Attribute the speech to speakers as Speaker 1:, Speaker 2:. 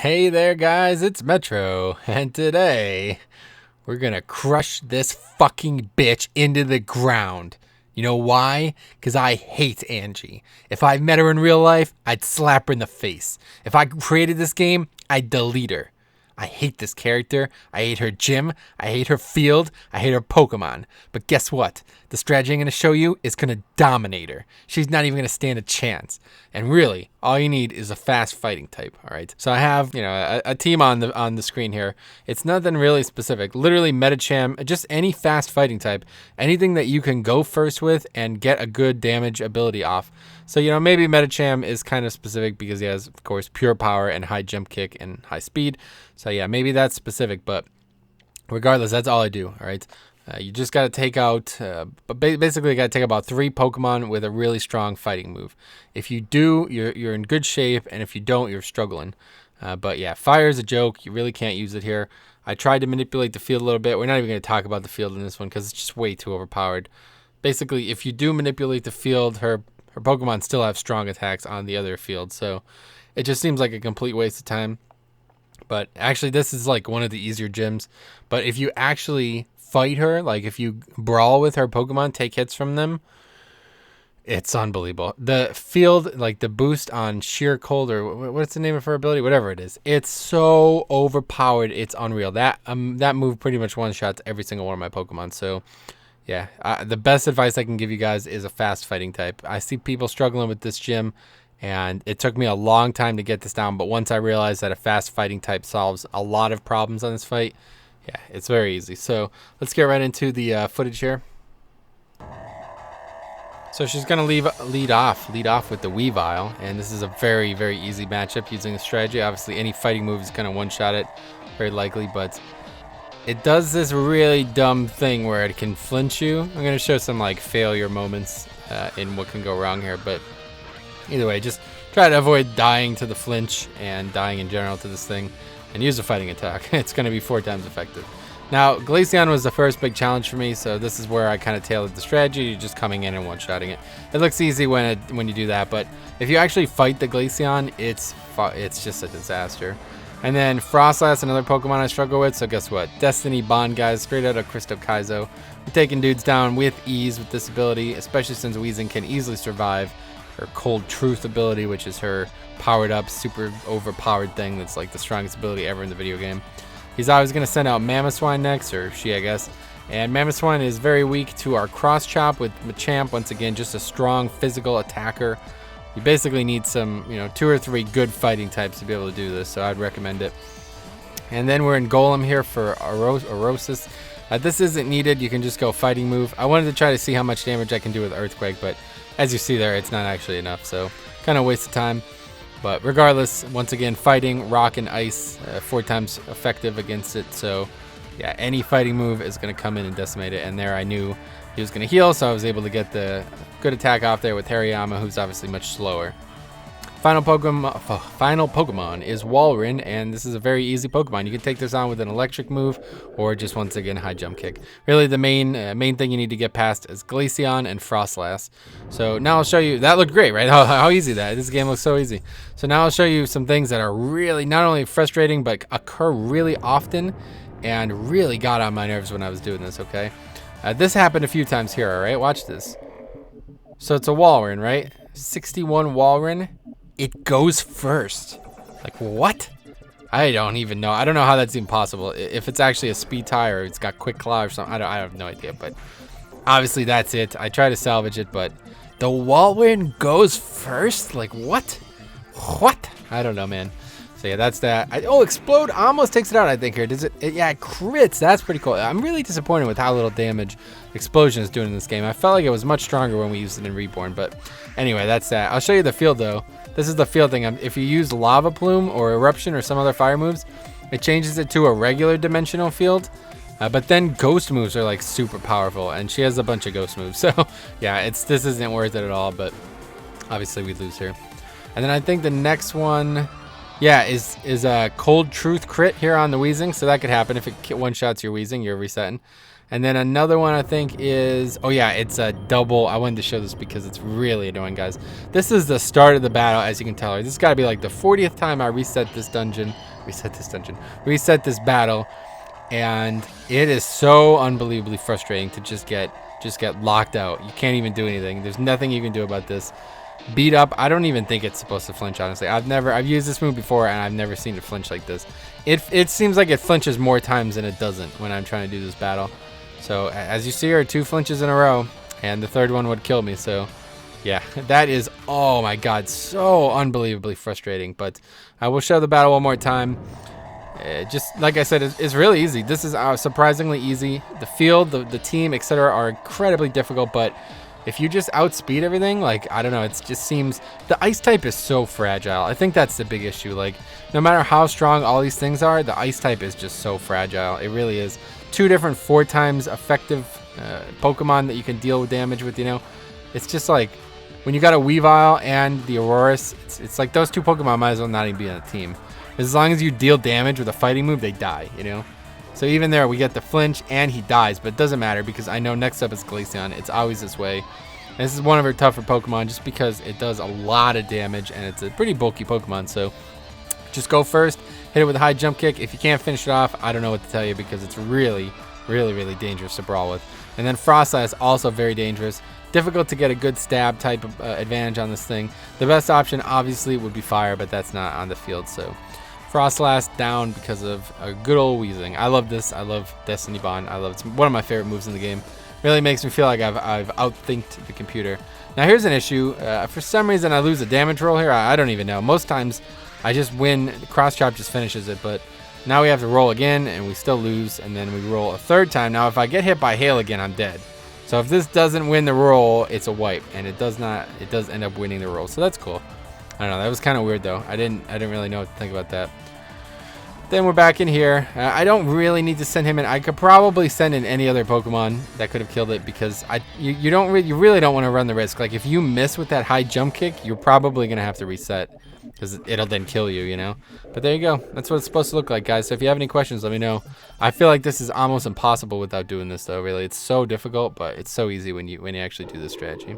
Speaker 1: Hey there guys, it's Metro, and today we're gonna crush this fucking bitch into the ground. You know why? Because I hate Angie. If I met her in real life, I'd slap her in the face. If I created this game, I'd delete her. I hate this character. I hate her gym. I hate her field. I hate her Pokemon. But guess what? The strategy I'm going to show you is going to dominate her. She's not even going to stand a chance. And really, all you need is a fast fighting type. All right. So I have, a team on the screen here. It's nothing really specific. Literally Metacham, just any fast fighting type. Anything that you can go first with and get a good damage ability off. So, maybe Metacham is kind of specific because he has, of course, pure power and high jump kick and high speed. So, yeah, maybe that's specific. But regardless, that's all I do. All right. You just got to take out, basically you got to take about 3 Pokemon with a really strong fighting move. If you do, you're in good shape. And if you don't, you're struggling. But yeah, fire is a joke. You really can't use it here. I tried to manipulate the field a little bit. We're not even going to talk about the field in this one because it's just way too overpowered. Basically, if you do manipulate the field, her Pokemon still have strong attacks on the other field. So it just seems like a complete waste of time. But actually, this is like one of the easier gyms. But if you actually fight her, like if you brawl with her Pokemon, take hits from them, it's unbelievable. The field, like the boost on sheer cold, or what's the name of her ability, whatever it is, it's so overpowered, it's unreal. That move pretty much one-shots every single one of my Pokemon. So yeah, the best advice I can give you guys is a fast fighting type. I see people struggling with this gym, and it took me a long time to get this down, but once I realized that a fast fighting type solves a lot of problems on this fight, yeah, it's very easy. So let's get right into the footage here. So she's going to lead off with the Weavile, and this is a very, very easy matchup using the strategy. Obviously, any fighting move is going to one-shot it, very likely, but it does this really dumb thing where it can flinch you. I'm going to show some like failure moments in what can go wrong here, but either way, just try to avoid dying to the flinch and dying in general to this thing, and use a fighting attack. It's going to be 4 times effective. Now, Glaceon was the first big challenge for me, so this is where I kind of tailored the strategy. You're just coming in and one-shotting it. It looks easy when you do that, but if you actually fight the Glaceon, it's just a disaster. And then Frostlass, another Pokemon I struggle with, so guess what? Destiny Bond, guys, straight out of Crystal Kaizo. We're taking dudes down with ease with this ability, especially since Weezing can easily survive her Cold Truth ability, which is her powered up, super overpowered thing that's like the strongest ability ever in the video game. He's always going to send out Mamoswine next, or she, I guess. And Mamoswine is very weak to our Cross Chop with Machamp. Once again, just a strong physical attacker. You basically need some, 2 or 3 good fighting types to be able to do this, so I'd recommend it. And then we're in Golem here for Orosis. This isn't needed. You can just go fighting move. I wanted to try to see how much damage I can do with Earthquake, but as you see there, it's not actually enough, so kind of waste of time. But regardless, once again, fighting, rock, and ice, 4 times effective against it. So, yeah, any fighting move is going to come in and decimate it. And there I knew he was going to heal, so I was able to get the good attack off there with Hariyama, who's obviously much slower. Final Pokemon is Walrein, and this is a very easy Pokemon. You can take this on with an electric move or just, once again, high jump kick. Really, the main thing you need to get past is Glaceon and Frostlass. So now I'll show you. That looked great, right? How easy that is. This game looks so easy. So now I'll show you some things that are really not only frustrating, but occur really often and really got on my nerves when I was doing this, okay? This happened a few times here, all right? Watch this. So it's a Walrein, right? 61 Walrein. It goes first. Like, what? I don't even know. I don't know how that's even possible. If it's actually a speed tie or it's got quick claw or something, I have no idea. But obviously that's it. I try to salvage it, but the Walrein goes first? Like, what? What? I don't know, man. So yeah, that's that. Explode almost takes it out, I think, here. Does it? Yeah, it crits. That's pretty cool. I'm really disappointed with how little damage Explosion is doing in this game. I felt like it was much stronger when we used it in Reborn, but anyway, that's that. I'll show you the field, though. This is the field thing. If you use Lava Plume or Eruption or some other fire moves, it changes it to a regular dimensional field. But then ghost moves are like super powerful, and she has a bunch of ghost moves. So yeah, this isn't worth it at all, but obviously we lose here. And then I think the next one, yeah, is a Cold Truth crit here on the Weezing. So that could happen if it one-shots your Weezing, you're resetting. And then another one I think is, oh yeah, it's a double. I wanted to show this because it's really annoying, guys. This is the start of the battle, as you can tell. This has got to be like the 40th time I reset this dungeon reset this dungeon, reset this battle, and it is so unbelievably frustrating to just get locked out. You can't even do anything. There's nothing you can do about this. Beat up. I don't even think it's supposed to flinch, honestly. I've used this move before and I've never seen it flinch like this. It seems like it flinches more times than it doesn't when I'm trying to do this battle. So as you see here, 2 flinches in a row, and the third one would kill me. So yeah, that is, oh my god, so unbelievably frustrating. But I will show the battle one more time. Just like I said, it's really easy. This is surprisingly easy. The field, the team, etc. are incredibly difficult, but if you just outspeed everything, like, I don't know, it just seems, the ice type is so fragile. I think that's the big issue. Like, no matter how strong all these things are, the ice type is just so fragile. It really is. 2 different 4 times effective Pokemon that you can deal with damage with, you know. It's just like, when you got a Weavile and the Aurorus, it's like those 2 Pokemon might as well not even be on a team. As long as you deal damage with a fighting move, they die, you know. So even there, we get the flinch and he dies, but it doesn't matter because I know next up is Glaceon. It's always this way. And this is one of her tougher Pokemon just because it does a lot of damage and it's a pretty bulky Pokemon. So just go first, hit it with a high jump kick. If you can't finish it off, I don't know what to tell you because it's really, really, really dangerous to brawl with. And then Frostlass, also very dangerous. Difficult to get a good stab type of advantage on this thing. The best option obviously would be fire, but that's not on the field. So Frostlass down because of a good old Weezing. I love this. I love Destiny Bond. I love it. It's one of my favorite moves in the game. Really makes me feel like I've outthinked the computer. Now here's an issue. For some reason I lose a damage roll here. I don't even know. Most times I just win. Cross Chop just finishes it, but now we have to roll again and we still lose, and then we roll a 3rd time. Now if I get hit by hail again, I'm dead. So if this doesn't win the roll, it's a wipe, and it does not. It does end up winning the roll, so that's cool. I don't know. That was kind of weird though. I didn't really know what to think about that. Then we're back in here. I don't really need to send him in. I could probably send in any other Pokemon that could have killed it because you really don't want to run the risk. Like if you miss with that high jump kick, you're probably gonna have to reset because it'll then kill you, you know. But there you go. That's what it's supposed to look like, guys. So if you have any questions, let me know. I feel like this is almost impossible without doing this, though. Really, it's so difficult, but it's so easy when you actually do this strategy.